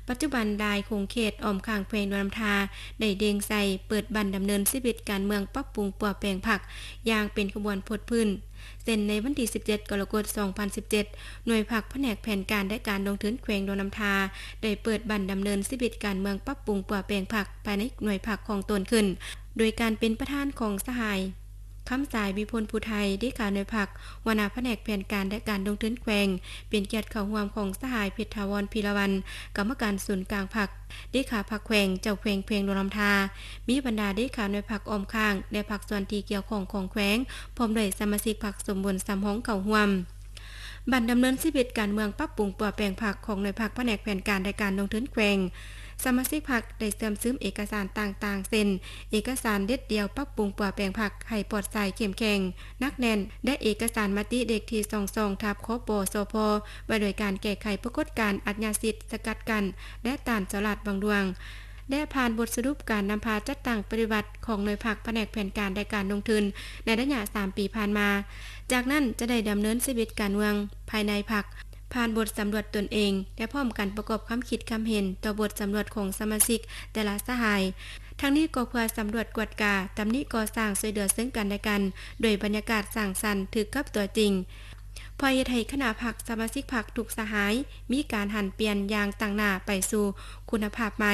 ปัจจุบันได้คงเขตอ้อมข้างแขวงดอนน้ำทาได้เด้งใส่เปิดบันดำเนินชีวิตการเมืองปรับปรุงปัวแปลงผักอย่างเป็นขบวนพดพื้นเซ็นในวันที่17กรกฎาคม2017หน่วยผักแผนกแผนการและการลงทุนแขวงดอนน้ำทาได้เปิดบันดำเนินชีวิตการเมืองปรับปรุงปัวแปลงผักภายในหน่วยผักของตนขึ้นโดยการเป็นประธานของสหายคำสายวิพลภูไทยได้ข่าวในผักวนาแผนกแผนการและการลงทุนแขวงเป็นเกียรติเข้าร่วมของสหายเพชรทวรพีระวันกรรมการศูนย์กลางผักได้ข่าวผักแขวงเจ้าแขวงเพลงโดนลำทามีบรรดาได้ข่าวในผักออมข้างและผักส่วนที่เกี่ยวของของแขวงพร้อมด้วยสมาชิกผักสมบูรณ์สำห้องเข้าร่วมบันดำเนินชีวิตการเมืองปรับปรุงปัวแปลงผักของหน่วยผักแผนกแผนการและการลงทุนแขวงสมาชิกพรรคได้เสริมซึมเอกสารต่างๆเช่นเอกสารเด็ดเดียวปรับปรุงปัวแปลงผักให้ปลอดสายเข้มแข็งนักแน่นและเอกสารมติเด็กที่22ทับคปสพว่าโดยการแก้ไขปรากฏการณ์อัญญาสิทธิ์สกัดกั้นและต้านจลาดบางดวงได้ผ่านบทสรุปการนำพาจัดตั้งปฏิบัติของหน่วยผักแผนกแผนการและการลงทุนในระยะ3ปีผ่านมาจากนั้นจะได้ดำเนินชีวิตการเมืองภายในพรรคผ่านบทสำรวจตนเองและพร้อมกันประกอบคำคิดคำเห็นต่อบทสำรวจของสมาชิกแต่ละสหายทั้งนี้ก็เพื่อสำรวจกวดกาตำหนิก่อสร้างช่วยเหลือซึ่งกันและกันโดยบรรยากาศสร้างสรรค์ถึกกับตัวจริงพอเฮ็ดให้คณะพรรคสมาชิกพรรคทุกสหายมีการหันเปลี่ยนอย่างต่างหน้าไปสู่คุณภาพใหม่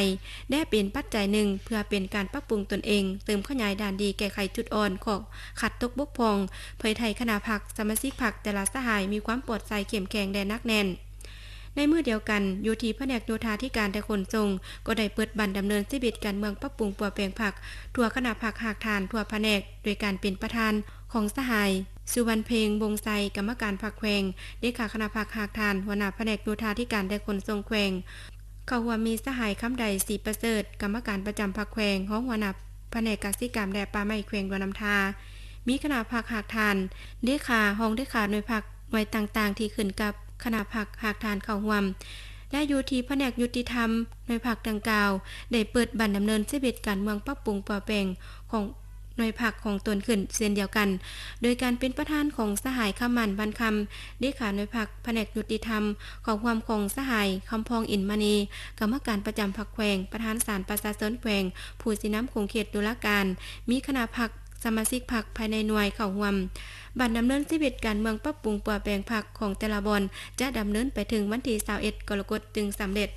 ได้เป็นปัจจัยหนึ่งเพื่อเป็นการปรับปรุงตนเองเติมขยายด้านดีแก้ไขจุดอ่อนของขัดตกบกพร่องเผยไทยคณะพรรคสมาชิกพรรคแต่ละสหายมีความปลอดภัยเข้มแข็งและนักแน่นในเมื่อเดียวกันโยธีแผนกโยธาธิการและขนส่งก็ได้เปิดบันดำเนินชีวิตการเมืองปรับปรุงปัวแปลงผักทั่วคณะผักหากทานทั่วแผนกโดยการเป็นประธานของสหายสุวรรณเพลงวงไซกรรมการผักแขวงเลขาคณะผักหากทานหัวหน้าแผนกโยธาธิการและขนส่งแขวงเขาว่ามีสหายคำใดสีประเสริฐกรรมการประจำผักแขวงของหัวหน้าแผนกกสิกรรมและป่าไม้แขวงดอนน้ำทามีคณะผักหากทานเลขาห้องเลขาหน่วยผักหน่วยต่างๆที่ขึ้นกับคณะผักหากทานเข้าร่วมและอยู่ที่แผนกยุติธรรมหน่วยผักดังกล่าวได้เปิดบันดำเนินชีวิตการเมืองปรับปรุงปัวแปลงของหน่วยผักของตนขึ้นเช่นเดียวกันโดยการเป็นประธานของสหายคำมันบรรคำเลขาหน่วยผักแผนกยุติธรรมของความของสหายคำพองอินมณีกรรมการประจำผักแขวงประธานศาลประชาชนแขวงผู้สิน้ำคงเขตตุลาการมีคณะผักสมาชิกพรรคภายในหน่วยเข้าร่วมบันดำเนินชีวิตการเมืองปรับปรุงปัวแปลงพรรคของแต่ละบอนจะดำเนินไปถึงวันที่21กรกฎาคมจึงสำเร็จ